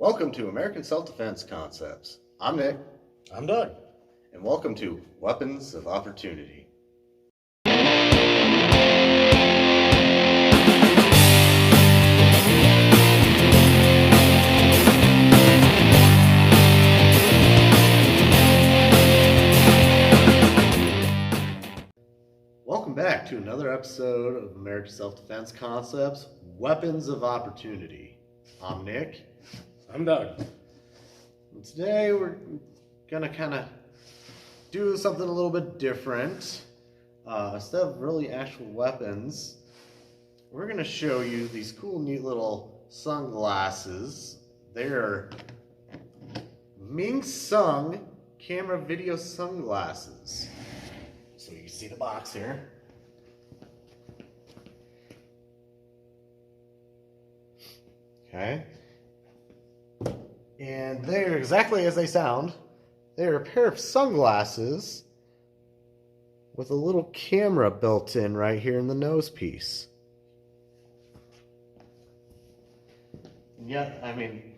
Welcome to American Self-Defense Concepts. I'm Nick. I'm Doug. And welcome to Weapons of Opportunity. Welcome back to another episode of American Self-Defense Concepts, Weapons of Opportunity. I'm Nick. I'm Doug. And today we're going to kind of do something a little bit different. Instead of really actual weapons, we're going to show you these cool, neat little sunglasses. They're Mingsung camera video sunglasses. So you can see the box here. Okay. And they're exactly as they sound. They're a pair of sunglasses with a little camera built in right here in the nose piece. Yeah, I mean,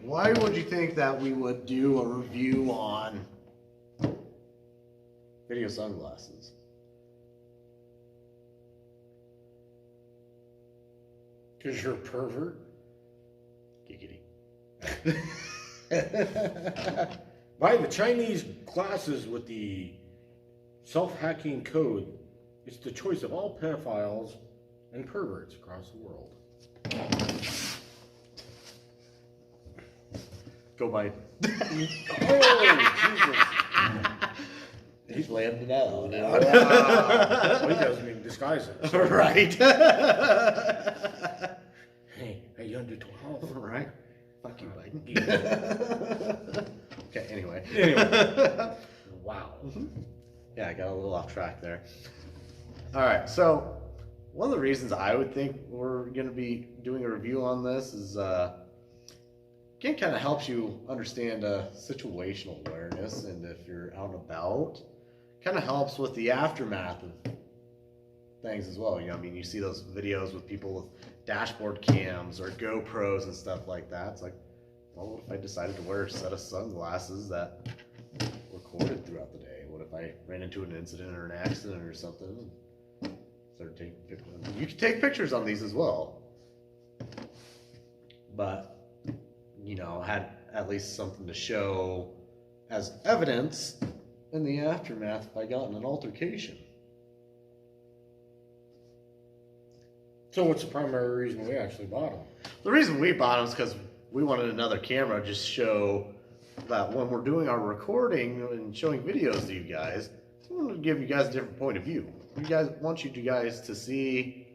why would you think that we would do a review on video sunglasses? Because you're a pervert? Giggity. Buy the Chinese glasses with the self-hacking code. It's the choice of all pedophiles and perverts across the world. Go Biden. Oh, Jesus. He's landed out now. Wow. Well, he doesn't even disguise it. So. Right. Hey, are you under 12? Right. Fuck you, Biden. Okay, anyway. Wow. Yeah, I got a little off track there. All right, so one of the reasons I would think we're going to be doing a review on this is, again, kind of helps you understand situational awareness, and if you're out and about, kind of helps with the aftermath of things as well. You know, I mean, you see those videos with people with dashboard cams or GoPros and stuff like that. It's like, well, what if I decided to wear a set of sunglasses that recorded throughout the day? What if I ran into an incident or an accident or something? Started taking pictures. You can take pictures on these as well, but you know, had at least something to show as evidence in the aftermath if I got in an altercation. So what's the primary reason we actually bought them? The reason we bought them is because we wanted another camera to just show that when we're doing our recording and showing videos to you guys, we want to give you guys a different point of view. We want you guys to see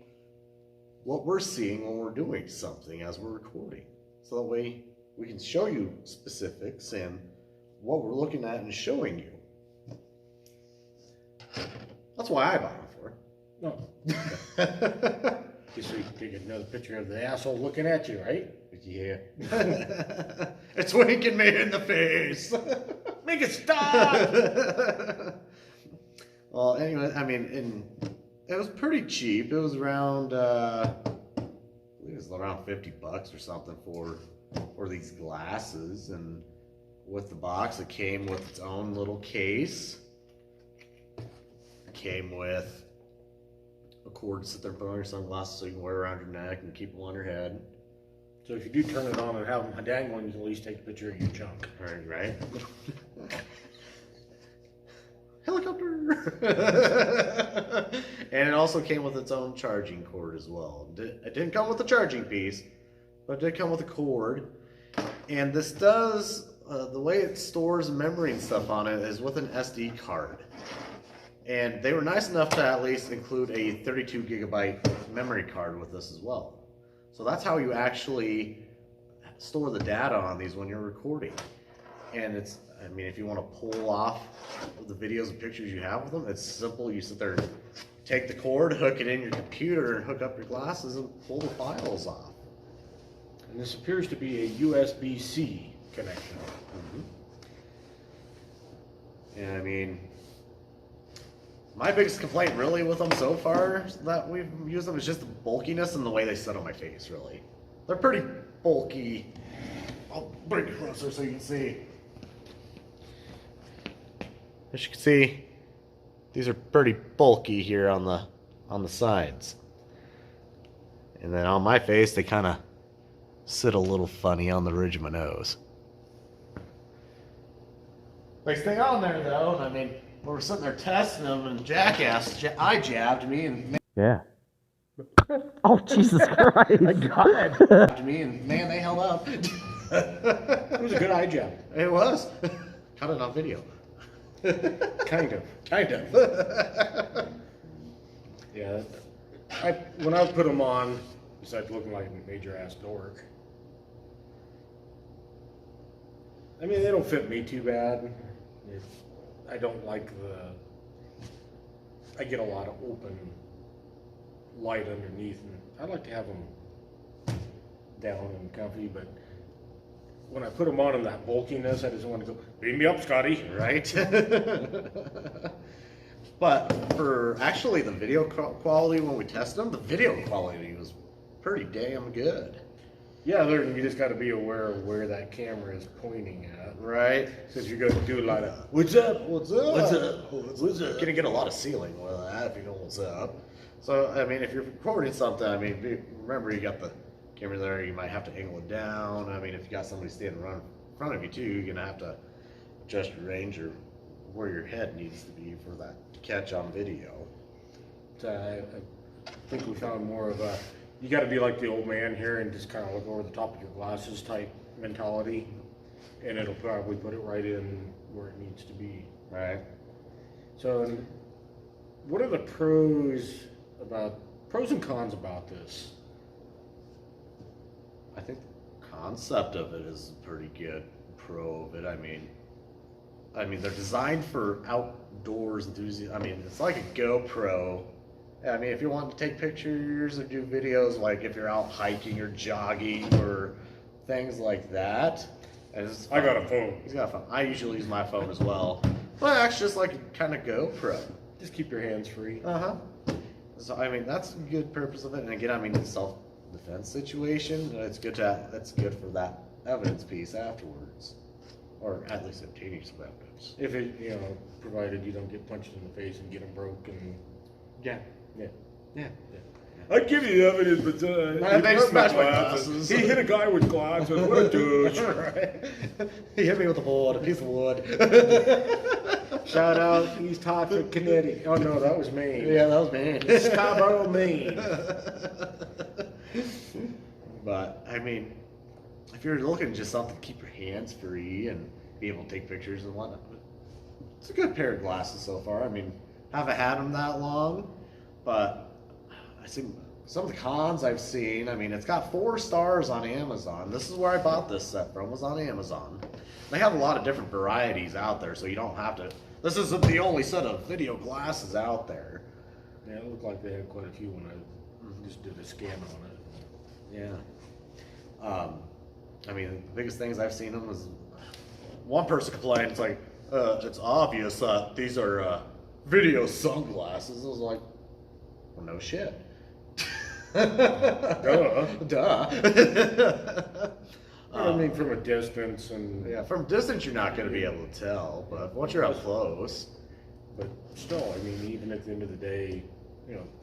what we're seeing when we're doing something as we're recording. So that way we can show you specifics and what we're looking at and showing you. That's why I bought them for. No. Just so you can take another picture of the asshole looking at you, right? Yeah. It's winking me in the face. Make it stop! Well, anyway, I mean, it was pretty cheap. It was around, I believe it was around $50 or something for these glasses. And with the box, it came with its own little case. It came with a cord to sit there and put on your sunglasses so you can wear around your neck and keep them on your head. So if you do turn it on and have them dangling, you can at least take a picture of your junk. Right? Helicopter! And it also came with its own charging cord as well. It didn't come with the charging piece, but it did come with a cord. And this does, the way it stores memory and stuff on it is with an SD card. And they were nice enough to at least include a 32 gigabyte memory card with this as well. So that's how you actually store the data on these when you're recording. And it's, I mean, if you want to pull off the videos and pictures you have with them, it's simple. You sit there, take the cord, hook it in your computer, and hook up your glasses and pull the files off. And this appears to be a USB-C connection. And I mean, my biggest complaint really with them so far that we've used them is just the bulkiness and the way they sit on my face, really. They're pretty bulky. I'll bring it closer so you can see. As you can see, these are pretty bulky here on the sides. And then on my face, they kind of sit a little funny on the ridge of my nose. Nice thing on there, though, I mean, we were sitting there testing them, and Jackass eye jabbed me, and Yeah. Oh, Jesus Christ. I got it. me, and man, they held up. It was a good eye jab. It was. Caught it on video. Kind of. Kind of. Yeah. When I put them on, besides looking like a major ass dork, I mean, they don't fit me too bad. I don't like I get a lot of open light underneath, and I like to have them down and comfy, but when I put them on in that bulkiness, I just want to go, beam me up, Scotty. Right? But for actually the video quality when we tested them, the video quality was pretty damn good. Yeah, you just got to be aware of where that camera is pointing at. Right? Because you're going to do a lot of, what's up? What's up? What's up? What's up? Gonna get a lot of ceiling with that if you know what's up. So, I mean, if you're recording something, I mean, remember you got the camera there, you might have to angle it down. I mean, if you got somebody standing right in front of you too, you're gonna have to adjust your range or where your head needs to be for that to catch on video. I think we found more of a, you got to be like the old man here and just kind of look over the top of your glasses type mentality, and it'll probably put it right in where it needs to be. Right. So, what are the pros and cons about this? I think the concept of it is a pretty good pro of it. I mean, they're designed for outdoors enthusiasts. I mean, it's like a GoPro. I mean, if you want to take pictures or do videos, like if you're out hiking or jogging or things like that. I got a phone. He's got a phone. I usually use my phone as well. But it's just like a kind of GoPro. Just keep your hands free. Uh-huh. So, I mean, that's a good purpose of it. And again, I mean, it's self-defense situation. That's good for that evidence piece afterwards. Or at least obtaining some evidence. If it, provided you don't get punched in the face and get them broken. Yeah. Yeah. Yeah. I'd give you the evidence, but they just smashed my glasses. He hit a guy with glasses. What a douche. Right. He hit me with a piece of wood. Shout out East Hartford, Connecticut. Oh no, that was Maine. Yeah, that was Maine. Scarborough, Maine. But I mean, if you're looking just something to keep your hands free and be able to take pictures and whatnot, it's a good pair of glasses so far. I mean, haven't had them that long, but I see some of the cons I've seen. I mean, it's got 4 stars on Amazon. This is where I bought this set from, was on Amazon. They have a lot of different varieties out there, so you don't have to. This isn't the only set of video glasses out there. Yeah, it looked like they had quite a few when I just did a scan on it. Yeah. I mean, the biggest things I've seen them was one person complained, it's like, it's obvious that these are video sunglasses. I was like, well, no shit. Duh. I mean, from a distance and... Yeah, from distance you're not going to be able to tell, but once you're up close... But still, I mean, even at the end of the day,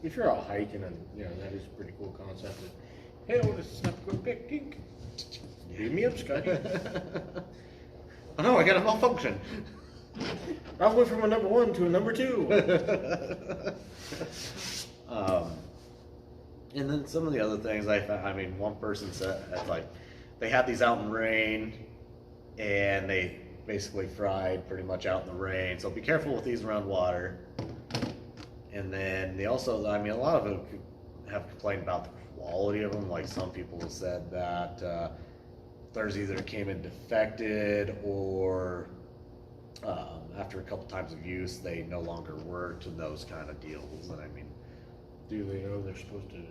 if you're out hiking and, that is a pretty cool concept. Hey, I want to snap a quick pic. Beat me up, Scotty. Oh no, I got a malfunction. I went from a number 1 to a number 2. And then some of the other things I found, I mean, one person said, it's like, they had these out in the rain, and they basically fried pretty much out in the rain. So be careful with these around water. And then they also, I mean, a lot of them have complained about the quality of them. Like some people have said that theirs either came in defected or after a couple times of use, they no longer worked and those kind of deals. And I mean, do they know they're supposed to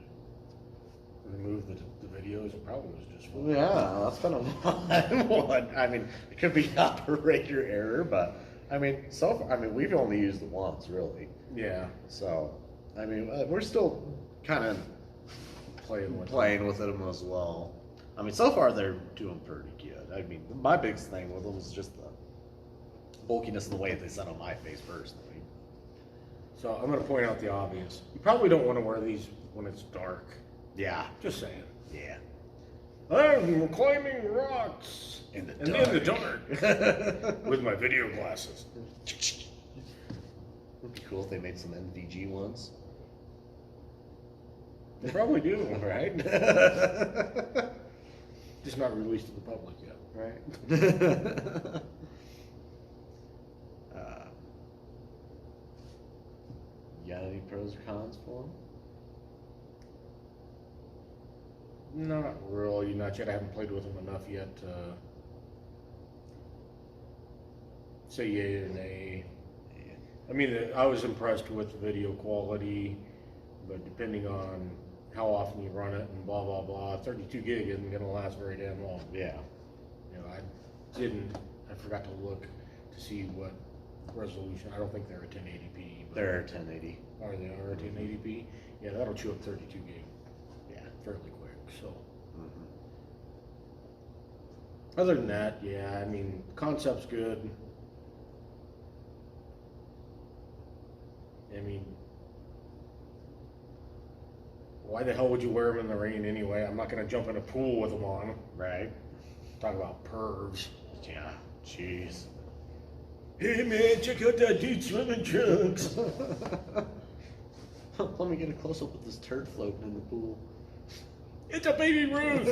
remove the videos? It probably was just one. Yeah, that's been a one. I mean, it could be operator error, but I mean, so far, I mean, we've only used it once, really. Yeah. So, I mean, we're still kind of playing with them as well. I mean, so far they're doing pretty good. I mean, my biggest thing with them is just the bulkiness of the way they set on my face personally. So I'm going to point out the obvious. You probably don't want to wear these when it's dark. Yeah. Just saying. Yeah. I'm climbing rocks In the dark with my video glasses. It'd be cool if they made some NVG ones. They probably do. Right? Just not released to the public yet. Right. You got any pros or cons for them? Not really, not yet. I haven't played with them enough yet to say yay or nay. I mean, I was impressed with the video quality, but depending on how often you run it and blah, blah, blah, 32 gig isn't going to last very damn long. Yeah. You know, I forgot to look to see what resolution. I don't think they're a 1080p. But They're 1080. Are they a 1080p? Yeah, that'll chew up 32 gig. Yeah. Fairly quick. So, Mm-hmm. other than that, yeah, I mean, concept's good. I mean, why the hell would you wear them in the rain anyway? I'm not going to jump in a pool with them on. Right. Talk about pervs. Yeah. Jeez. Hey man, check out that dude swimming trunks. Let me get a close up with this turd floating in the pool. It's a baby Ruth.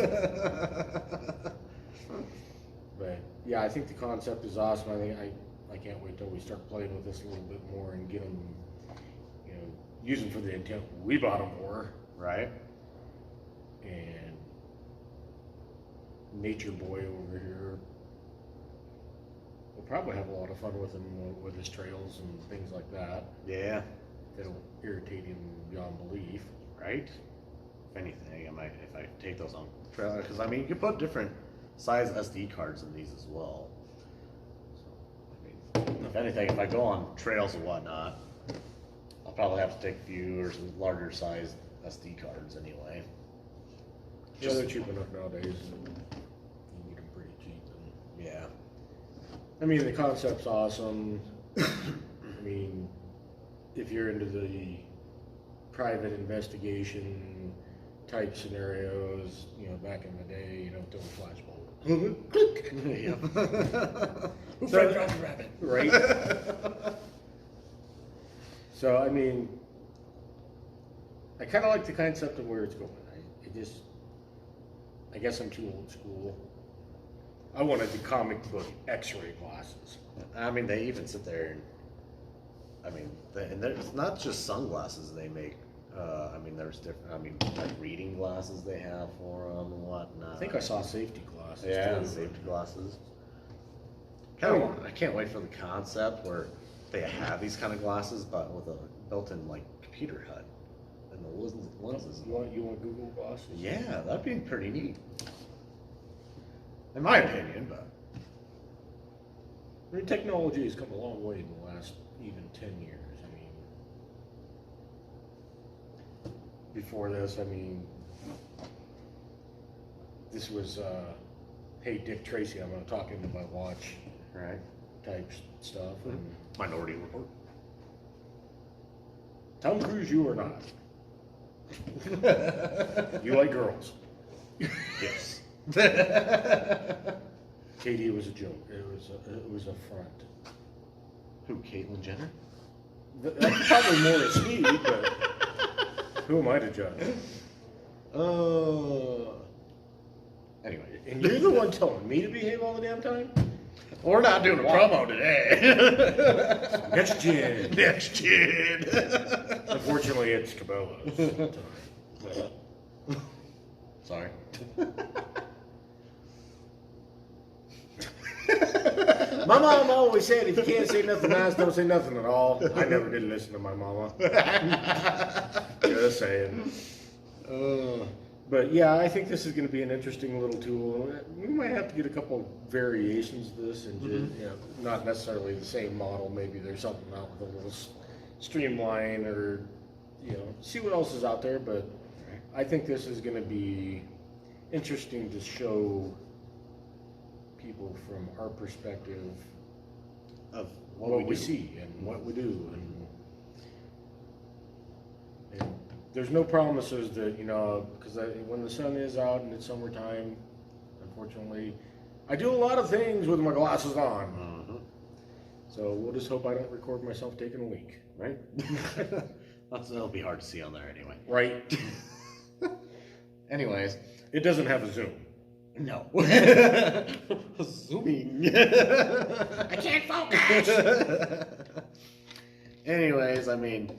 But yeah, I think the concept is awesome. I can't wait till we start playing with this a little bit more and get them, you know, use them for the intent we bought them for. Right. And Nature Boy over here will probably have a lot of fun with him with his trails and things like that. Yeah. That'll irritate him beyond belief. Right. If anything, if I take those on trailer, because I mean, you can put different size SD cards in these as well. So, I mean, if anything, if I go on trails and whatnot, I'll probably have to take a few or some larger size SD cards anyway. Yeah, they're cheap enough nowadays. And you can get them pretty cheap. And, Yeah. I mean, the concept's awesome. I mean, if you're into the private investigation type scenarios, you know, back in the day, you know, with the flashbulb. Click! Yeah. Who framed Roger Rabbit? Right? So, I mean, I kind of like the concept of where it's going. I guess I'm too old school. I wanted the comic book X-ray glasses. I mean, they even sit there and, I mean, and it's not just sunglasses they make. I mean, there's different, I mean, like reading glasses they have for them and whatnot. I think I saw safety glasses. Yeah, too. safety glasses. I can't wait for the concept where they have these kind of glasses, but with a built-in like computer HUD and the lenses. You want Google glasses? Yeah, that'd be pretty neat, in my opinion. But I mean, technology has come a long way in the last even 10 years. I mean, before this, I mean, this was, hey, Dick Tracy, I'm going to talk into my watch right, type stuff. And Minority Report. Tom Cruise, you or not? You like girls. Yes. Katie, it was a joke. It was a front. Who? Caitlyn Jenner? That's probably more at Steve, but who am I to judge? Anyway, And you're the one telling me to behave all the damn time? we're not doing a promo today. Next gen. Next gen. Unfortunately, it's Cabela's. Sorry. My mom always said, if you can't say nothing nice, don't say nothing at all. I never did listen to my mama. Just saying. But yeah, I think this is going to be an interesting little tool. We might have to get a couple variations of this and just, you know, not necessarily the same model. Maybe there's something out with a little streamline or, you know, see what else is out there. But I think this is going to be, interesting to show people from our perspective Of what we do. see and what we do, and there's no promises that, you know, because when the sun is out and it's summertime, unfortunately, I do a lot of things with my glasses on. Mm-hmm. So we'll just hope I don't record myself taking a leak. Right? It'll be hard to see on there anyway. Right. Anyways, It doesn't have a zoom. no. Zooming. I can't focus. Anyways, I mean,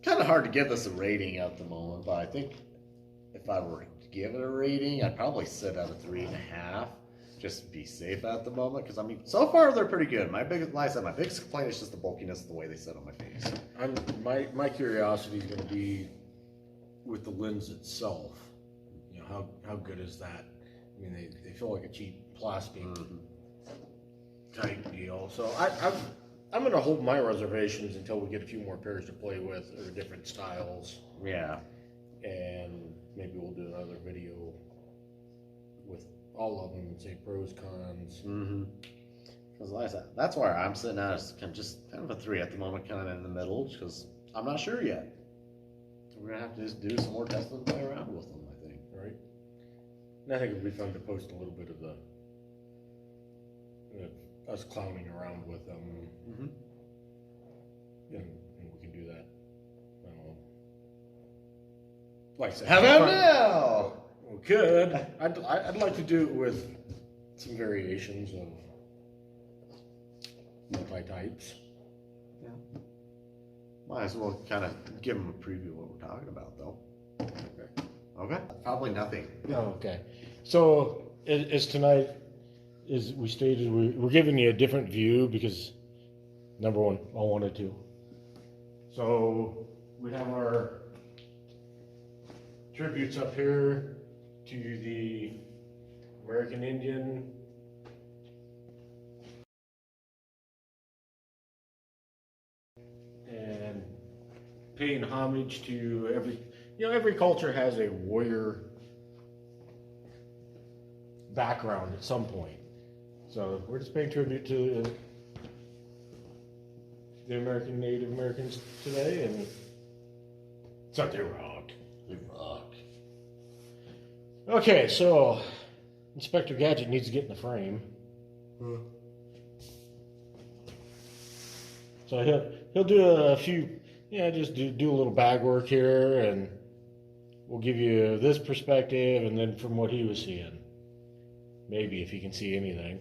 kind of hard to give this a rating at the moment, but I think if I were to give it a rating, I'd probably sit at a 3.5, just to be safe at the moment. Because I mean, so far they're pretty good. Like I said, my biggest complaint is just the bulkiness of the way they sit on my face. My curiosity is going to be with the lens itself. You know, how good is that? I mean, they feel like a cheap plastic type deal. So I'm going to hold my reservations until we get a few more pairs to play with or different styles. Yeah. And maybe we'll do another video with all of them and say pros, cons. Because like I said, that's where I'm sitting at, is just kind of a 3 at the moment, kind of in the middle, because I'm not sure yet. We're gonna have to just do some more testing and play around with them, I think. Right. And I think it'd be fun to post a little bit of us clowning around with them. And we can do that. I don't know. Like I said, How about now? we could. I'd like to do it with some variations of multi-types. Yeah. Might as well kind of give them a preview of what we're talking about, though. Okay. Probably nothing. Okay. So, as tonight, as we stated, we're giving you a different view because, number one, I wanted to. So, we have our tributes up here to the American Indian. And paying homage to every culture has a warrior background at some point. So we're just paying tribute to the American Native Americans today, and so they rock. They rock. Okay, so Inspector Gadget needs to get in the frame. So he'll do a few, just do a little bag work here, and we'll give you this perspective, and then from what he was seeing, maybe if he can see anything.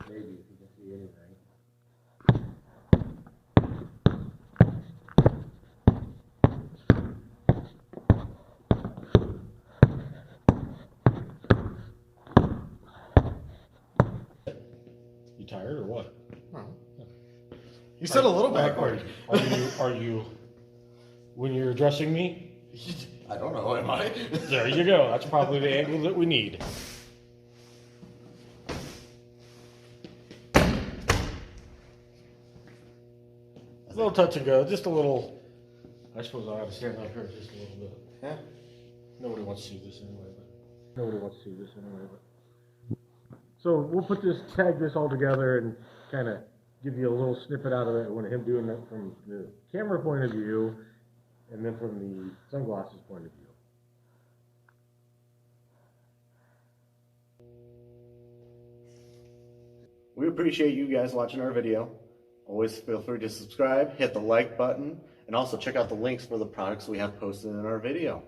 Maybe if you can see anything. You tired or what? You said a little backward. Are you when you're addressing me? I don't know, am I? There you go. That's probably the angle that we need. A little touch and go, just a little. I suppose I ought to stand up here just a little bit. Yeah. Nobody wants to see this anyway. So we'll tag this all together and kind of give you a little snippet out of it when him doing it from the camera point of view, and then from the sunglasses point of view. We appreciate you guys watching our video. Always feel free to subscribe, hit the like button, and also check out the links for the products we have posted in our video.